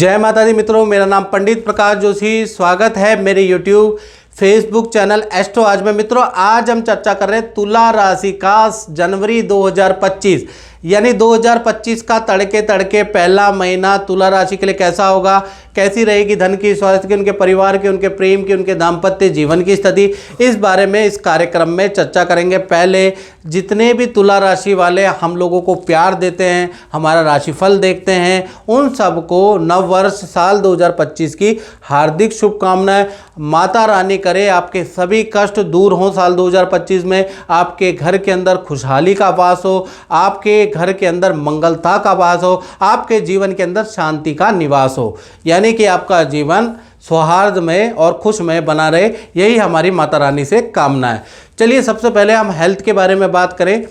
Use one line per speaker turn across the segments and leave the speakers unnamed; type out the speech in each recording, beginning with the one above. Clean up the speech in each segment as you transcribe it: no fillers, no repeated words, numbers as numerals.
जय माता दी मित्रों, मेरा नाम पंडित प्रकाश जोशी। स्वागत है मेरे YouTube फेसबुक चैनल एस्ट्रो आज में। मित्रों, आज हम चर्चा कर रहे हैं तुला राशि का जनवरी 2025 यानी 2025 का तड़के तड़के पहला महीना तुला राशि के लिए कैसा होगा, कैसी रहेगी धन की, स्वास्थ्य की, उनके परिवार की, उनके प्रेम की, उनके दाम्पत्य जीवन की स्थिति, इस बारे में इस कार्यक्रम में चर्चा करेंगे। पहले जितने भी तुला राशि वाले हम लोगों को प्यार देते हैं, हमारा राशिफल देखते हैं, उन सबको नव वर्ष साल 2025 की हार्दिक शुभकामनाएं। माता रानी करे आपके सभी कष्ट दूर हों साल 2025 में, आपके घर के अंदर खुशहाली का वास हो, आपके घर के अंदर मंगलता का वास हो, आपके जीवन के अंदर शांति का निवास हो, यानी कि आपका जीवन सौहार्द में और खुश में बना रहे, यही हमारी माता रानी से कामना है। चलिए सबसे पहले हम हेल्थ के बारे में बात करें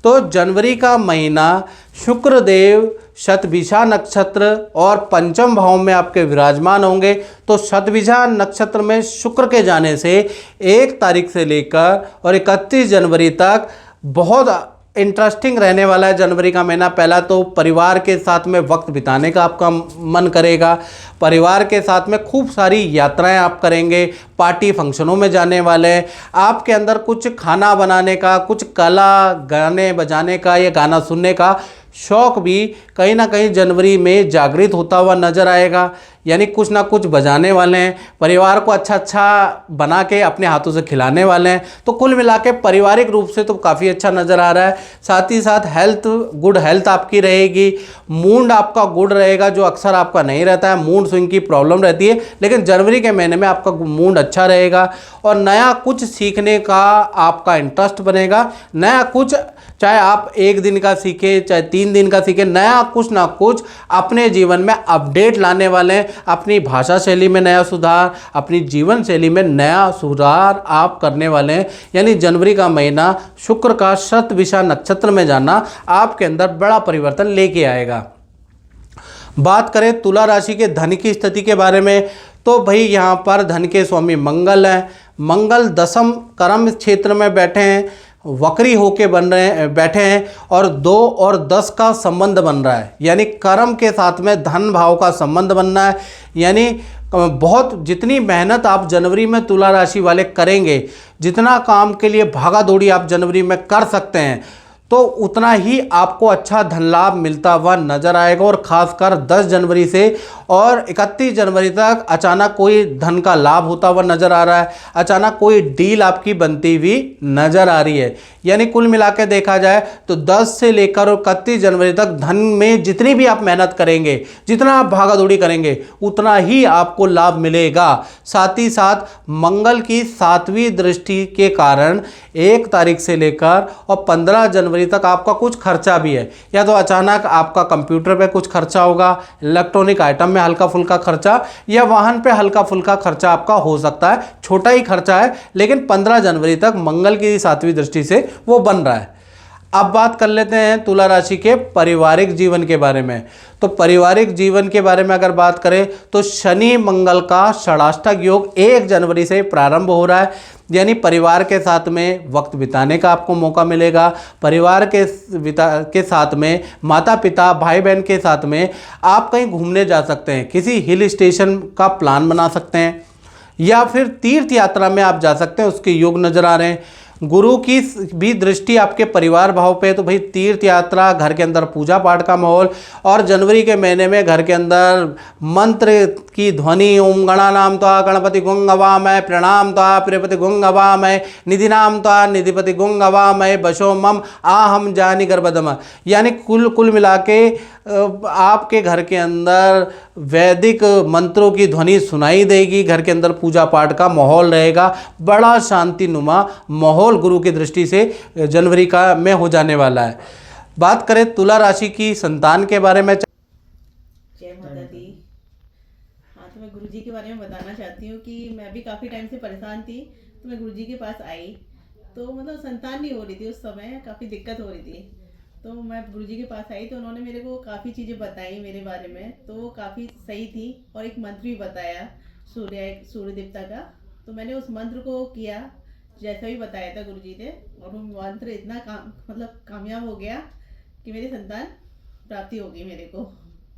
तो जनवरी का महीना शुक्र देव शतभिषा नक्षत्र और पंचम भाव में आपके विराजमान होंगे। तो शतभिषा नक्षत्र में शुक्र के जाने से 1 तारीख से लेकर और 31 जनवरी तक बहुत इंटरेस्टिंग रहने वाला है। जनवरी का महीना पहला तो परिवार के साथ में वक्त बिताने का आपका मन करेगा, परिवार के साथ में खूब सारी यात्राएं आप करेंगे, पार्टी फंक्शनों में जाने वाले हैं। आपके अंदर कुछ खाना बनाने का, कुछ कला गाने बजाने का या गाना सुनने का शौक़ भी कहीं ना कहीं जनवरी में जागृत होता हुआ नज़र आएगा, यानी कुछ ना कुछ बजाने वाले हैं, परिवार को अच्छा अच्छा बना के अपने हाथों से खिलाने वाले हैं। तो कुल मिला के पारिवारिक रूप से तो काफ़ी अच्छा नज़र आ रहा है। साथ ही साथ गुड हेल्थ आपकी रहेगी, मूड आपका गुड रहेगा, जो अक्सर आपका नहीं रहता है, मूड स्विंग की प्रॉब्लम रहती है, लेकिन जनवरी के महीने में आपका मूड अच्छा रहेगा और नया कुछ सीखने का आपका इंटरेस्ट बनेगा। नया कुछ, चाहे आप 1 दिन का सीखें चाहे 3 दिन का सीखें, नया कुछ ना कुछ अपने जीवन में अपडेट लाने वाले हैं। अपनी भाषा शैली में नया सुधार, अपनी जीवन शैली में नया सुधार आप करने वाले हैं। यानी जनवरी का महीना शुक्र का शतभिषा नक्षत्र में जाना आपके अंदर बड़ा परिवर्तन लेके आएगा। बात करें तुला राशि के धन की स्थिति के बारे में तो भाई यहाँ पर धन के स्वामी मंगल हैं। मंगल दशम कर्म क्षेत्र में बैठे हैं, वक्री होके बैठे हैं और 2 और 10 का संबंध बन रहा है, यानी कर्म के साथ में धन भाव का संबंध बनना है। यानी बहुत जितनी मेहनत आप जनवरी में तुला राशि वाले करेंगे, जितना काम के लिए भागा दौड़ी आप जनवरी में कर सकते हैं, तो उतना ही आपको अच्छा धन लाभ मिलता हुआ नजर आएगा। और ख़ासकर 10 जनवरी से और 31 जनवरी तक अचानक कोई धन का लाभ होता हुआ नज़र आ रहा है, अचानक कोई डील आपकी बनती हुई नज़र आ रही है। यानी कुल मिला के देखा जाए तो 10 से लेकर और 31 जनवरी तक धन में जितनी भी आप मेहनत करेंगे, जितना आप भागा दौड़ी करेंगे, उतना ही आपको लाभ मिलेगा। साथ ही साथ मंगल की 7वीं दृष्टि के कारण 1 तारीख से लेकर और 15 जनवरी तक आपका कुछ खर्चा भी है। या तो अचानक आपका कंप्यूटर पे कुछ खर्चा होगा, इलेक्ट्रॉनिक आइटम में हल्का फुल्का खर्चा, या वाहन पे हल्का फुल्का खर्चा आपका हो सकता है। छोटा ही खर्चा है, लेकिन 15 जनवरी तक मंगल की 7वीं दृष्टि से वो बन रहा है। अब बात कर लेते हैं तुला राशि के पारिवारिक जीवन के बारे में। तो पारिवारिक जीवन के बारे में अगर बात करें तो शनि मंगल का षडाष्टक योग 1 जनवरी से प्रारंभ हो रहा है, यानी परिवार के साथ में वक्त बिताने का आपको मौका मिलेगा। परिवार के साथ में माता पिता भाई बहन के साथ में आप कहीं घूमने जा सकते हैं, किसी हिल स्टेशन का प्लान बना सकते हैं, या फिर तीर्थ यात्रा में आप जा सकते हैं, उसके योग नज़र आ रहे हैं। गुरु की भी दृष्टि आपके परिवार भाव पे, तो भाई तीर्थ यात्रा, घर के अंदर पूजा पाठ का माहौल, और जनवरी के महीने में घर के अंदर मंत्र की ध्वनि, ओम गणानाम त्वा गणपति गुं गवामय, प्रणाम त्वा प्रियपति गुं गवामय, निधिनाम त्वा निधिपति गुं गवामय, बशो मम आहम जानी गर्भदम। यानी कुल मिला के आपके घर के अंदर वैदिक मंत्रों की ध्वनि सुनाई देगी, घर के अंदर पूजा पाठ का माहौल रहेगा, बड़ा शांतिनुमा माहौल गुरु की दृष्टि से जनवरी का में हो जाने वाला है। बात करें तुला राशि की संतान के बारे में।
जय माता दी। हाँ, तो मैं गुरुजी के बारे में बताना चाहती हूँ कि मैं भी काफ़ी टाइम से परेशान थी, तो मैं गुरुजी के पास आई, तो मतलब संतान नहीं हो रही थी, उस समय काफ़ी दिक्कत हो रही थी। तो मैं गुरुजी के पास आई तो उन्होंने मेरे को काफ़ी चीज़ें बताई मेरे बारे में, तो वो काफ़ी सही थी। और एक मंत्र भी बताया सूर्य देवता का, तो मैंने उस मंत्र को किया जैसा भी बताया था गुरुजी ने, और वो मंत्र इतना कामयाब हो गया कि मेरी संतान प्राप्ति हो गई मेरे को।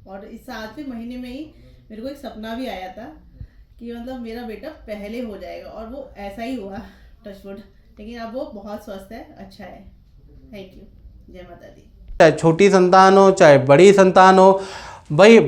और इस 7वें महीने में ही मेरे को एक सपना भी आया था कि मतलब मेरा बेटा पहले हो जाएगा, और वो ऐसा ही हुआ, टचवुड। लेकिन अब वो बहुत स्वस्थ है, अच्छा है। Thank you. जय माता दी।
चाहे छोटी संतान हो चाहे बड़ी संतान हो, भाई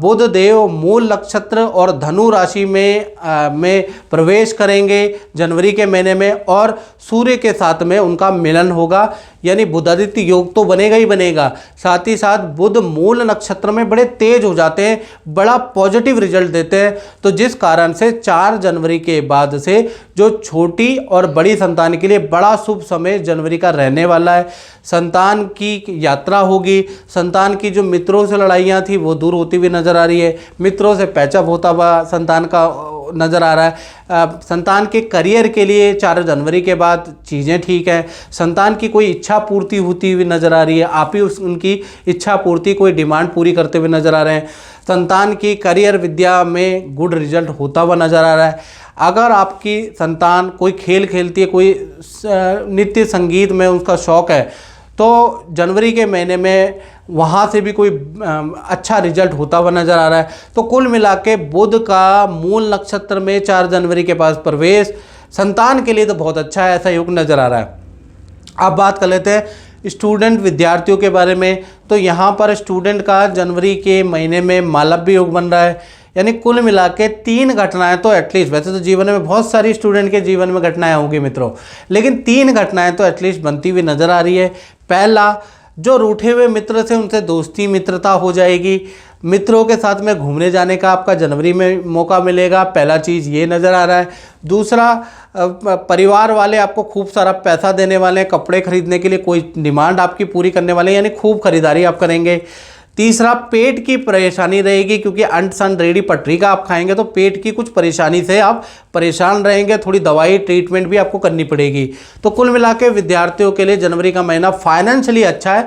बुध देव मूल नक्षत्र और धनु राशि में प्रवेश करेंगे जनवरी के महीने में, और सूर्य के साथ में उनका मिलन होगा, यानी बुधादित्य योग तो बनेगा ही बनेगा। साथ ही साथ बुध मूल नक्षत्र में बड़े तेज हो जाते हैं, बड़ा पॉजिटिव रिजल्ट देते हैं। तो जिस कारण से 4 जनवरी के बाद से जो छोटी और बड़ी संतान के लिए बड़ा शुभ समय जनवरी का रहने वाला है। संतान की यात्रा होगी, संतान की जो मित्रों से लड़ाइयाँ थी वो दूर होती हुई नजर आ रही है, मित्रों से पैचअप होता हुआ संतान का नज़र आ रहा है। संतान के करियर के लिए 4 जनवरी के बाद चीज़ें ठीक हैं। संतान की कोई इच्छा पूर्ति होती हुई नज़र आ रही है, आप ही उनकी इच्छा पूर्ति कोई डिमांड पूरी करते हुए नज़र आ रहे हैं। संतान की करियर विद्या में गुड रिजल्ट होता हुआ नज़र आ रहा है। अगर आपकी संतान कोई खेल खेलती है, कोई नृत्य संगीत में उसका शौक़ है, तो जनवरी के महीने में वहाँ से भी कोई अच्छा रिजल्ट होता हुआ नज़र आ रहा है। तो कुल मिला के बुध का मूल नक्षत्र में 4 जनवरी के पास प्रवेश संतान के लिए तो बहुत अच्छा है, ऐसा योग नज़र आ रहा है। अब बात कर लेते हैं स्टूडेंट विद्यार्थियों के बारे में। तो यहाँ पर स्टूडेंट का जनवरी के महीने में मालव्य योग बन रहा है, यानी कुल मिला के 3 घटनाएं तो एटलीस्ट, वैसे तो जीवन में बहुत सारी स्टूडेंट के जीवन में घटनाएं होंगी मित्रों, लेकिन 3 घटनाएं तो एटलीस्ट बनती हुई नज़र आ रही है। पहला, जो रूठे हुए मित्र थे उनसे दोस्ती मित्रता हो जाएगी, मित्रों के साथ में घूमने जाने का आपका जनवरी में मौका मिलेगा, पहला चीज़ ये नज़र आ रहा है। दूसरा, परिवार वाले आपको खूब सारा पैसा देने वाले हैं, कपड़े खरीदने के लिए कोई डिमांड आपकी पूरी करने वाले हैं, यानी खूब खरीदारी आप करेंगे। तीसरा, पेट की परेशानी रहेगी, क्योंकि अंट संट रेडी पटरी का आप खाएंगे तो पेट की कुछ परेशानी से आप परेशान रहेंगे, थोड़ी दवाई ट्रीटमेंट भी आपको करनी पड़ेगी। तो कुल मिला के विद्यार्थियों के लिए जनवरी का महीना फाइनेंशियली अच्छा है,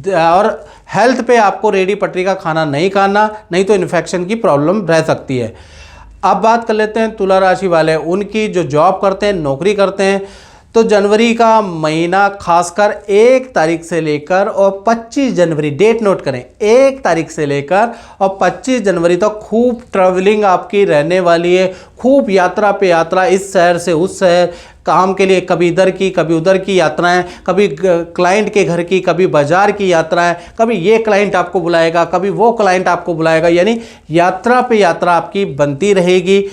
और हेल्थ पे आपको रेडी पटरी का खाना नहीं खाना, नहीं तो इन्फेक्शन की प्रॉब्लम रह सकती है। अब बात कर लेते हैं तुला राशि वाले, उनकी जो जॉब करते हैं, नौकरी करते हैं, तो जनवरी का महीना खासकर 1 तारीख से लेकर और 25 जनवरी, डेट नोट करें, 1 तारीख से लेकर और 25 जनवरी तक खूब ट्रैवलिंग आपकी रहने वाली है, खूब यात्रा पे यात्रा, इस शहर से उस शहर, काम के लिए कभी इधर की कभी उधर की यात्राएं, कभी क्लाइंट के घर की, कभी बाजार की यात्राएं, कभी ये क्लाइंट आपको बुलाएगा, कभी वो क्लाइंट आपको बुलाएगा, यानी यात्रा पे यात्रा आपकी बनती रहेगी।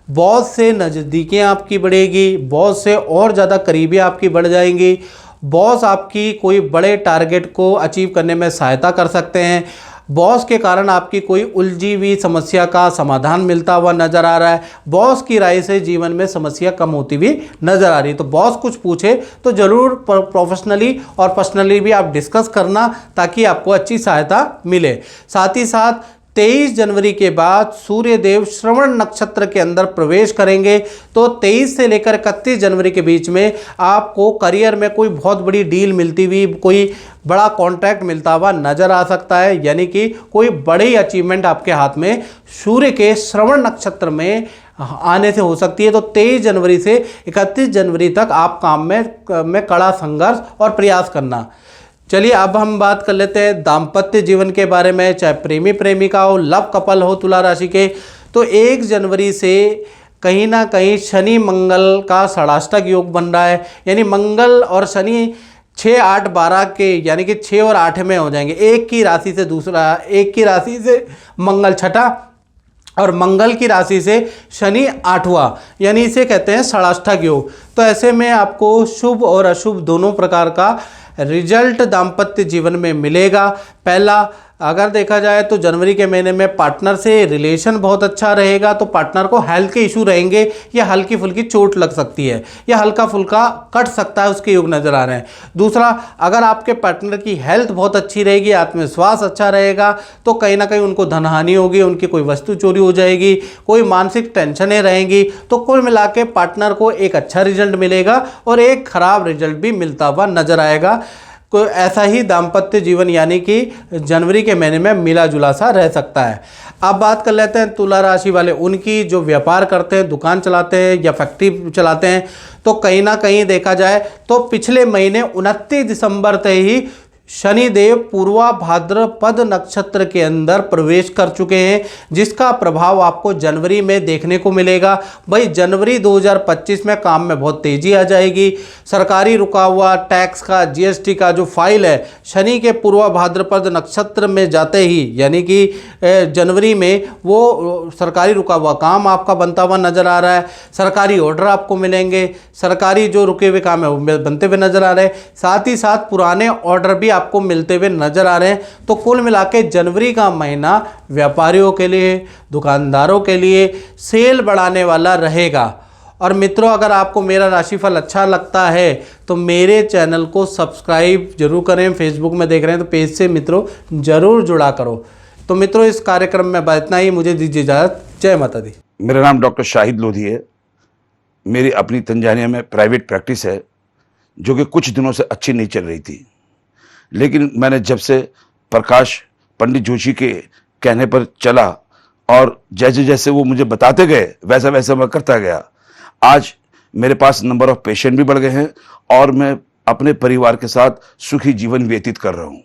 बॉस से नज़दीकें आपकी बढ़ेगी, बॉस से और ज़्यादा करीबी आपकी बढ़ जाएंगी, बॉस आपकी कोई बड़े टारगेट को अचीव करने में सहायता कर सकते हैं, बॉस के कारण आपकी कोई उलझी हुई समस्या का समाधान मिलता हुआ नज़र आ रहा है, बॉस की राय से जीवन में समस्या कम होती हुई नज़र आ रही है। तो बॉस कुछ पूछे तो ज़रूर प्रोफेशनली और पर्सनली भी आप डिस्कस करना, ताकि आपको अच्छी सहायता मिले। साथ ही साथ 23 जनवरी के बाद सूर्य देव श्रवण नक्षत्र के अंदर प्रवेश करेंगे, तो 23 से लेकर 31 जनवरी के बीच में आपको करियर में कोई बहुत बड़ी डील मिलती हुई, कोई बड़ा कॉन्ट्रैक्ट मिलता हुआ नज़र आ सकता है, यानी कि कोई बड़ी अचीवमेंट आपके हाथ में सूर्य के श्रवण नक्षत्र में आने से हो सकती है। तो 23 जनवरी से 31 जनवरी तक आप काम में कड़ा संघर्ष और प्रयास करना। चलिए अब हम बात कर लेते हैं दाम्पत्य जीवन के बारे में। चाहे प्रेमी प्रेमिका हो, लव कपल हो तुला राशि के, तो 1 जनवरी से कहीं ना कहीं शनि मंगल का षडाष्टक योग बन रहा है, यानी मंगल और शनि 6, 8, 12 के, यानी कि 6 और 8 में हो जाएंगे। एक की राशि से दूसरा, एक की राशि से मंगल छठा और मंगल की राशि से शनि 8वां, यानी इसे कहते हैं षडाष्टक योग। तो ऐसे में आपको शुभ और अशुभ दोनों प्रकार का रिजल्ट दाम्पत्य जीवन में मिलेगा। पहला, अगर देखा जाए तो जनवरी के महीने में पार्टनर से रिलेशन बहुत अच्छा रहेगा, तो पार्टनर को हेल्थ के इशू रहेंगे, या हल्की फुल्की चोट लग सकती है, या हल्का फुल्का कट सकता है, उसके योग नज़र आ रहे हैं। दूसरा, अगर आपके पार्टनर की हेल्थ बहुत अच्छी रहेगी, आत्मविश्वास अच्छा रहेगा, तो कहीं ना कहीं उनको धनहानि होगी, उनकी कोई वस्तु चोरी हो जाएगी, कोई मानसिक टेंशनें रहेंगी। तो कुल मिला के पार्टनर को एक अच्छा रिजल्ट मिलेगा और एक खराब रिजल्ट भी मिलता हुआ नजर आएगा। कोई ऐसा ही दाम्पत्य जीवन यानी कि जनवरी के महीने में मिला जुला सा रह सकता है। अब बात कर लेते हैं तुला राशि वाले, उनकी जो व्यापार करते हैं, दुकान चलाते हैं या फैक्ट्री चलाते हैं, तो कहीं ना कहीं देखा जाए तो पिछले महीने 29 दिसंबर तक ही शनिदेव पूर्वा भाद्रपद नक्षत्र के अंदर प्रवेश कर चुके हैं, जिसका प्रभाव आपको जनवरी में देखने को मिलेगा। भाई जनवरी 2025 में काम में बहुत तेजी आ जाएगी। सरकारी रुका हुआ टैक्स का, जीएसटी का जो फाइल है, शनि के पूर्वा भाद्रपद नक्षत्र में जाते ही यानी कि जनवरी में वो सरकारी रुका हुआ काम आपका बनता हुआ नजर आ रहा है। सरकारी ऑर्डर आपको मिलेंगे, सरकारी जो रुके हुए काम है वो बनते हुए नजर आ रहे हैं, साथ ही साथ पुराने ऑर्डर भी आपको मिलते हुए नजर आ रहे हैं। तो कुल मिला के जनवरी का महीना व्यापारियों के लिए, दुकानदारों के लिए सेल बढ़ाने वाला रहेगा। और मित्रों, अगर आपको मेरा राशिफल अच्छा लगता है तो मेरे चैनल को सब्सक्राइब जरूर करें। फेसबुक में देख रहे हैं तो पेज से मित्रों जरूर जुड़ा करो। तो मित्रों, इस कार्यक्रम में इतना ही, मुझे दीजिए इजाजत। जय माता दी।
मेरा नाम डॉक्टर शाहिद लोधी है। मेरी अपनी तंजानिया में प्राइवेट प्रैक्टिस है, जो कि कुछ दिनों से अच्छी नहीं चल रही थी। लेकिन मैंने जब से प्रकाश पंडित जोशी के कहने पर चला और जैसे जैसे वो मुझे बताते गए वैसा वैसा मैं करता गया, आज मेरे पास नंबर ऑफ पेशेंट भी बढ़ गए हैं और मैं अपने परिवार के साथ सुखी जीवन व्यतीत कर रहा हूँ।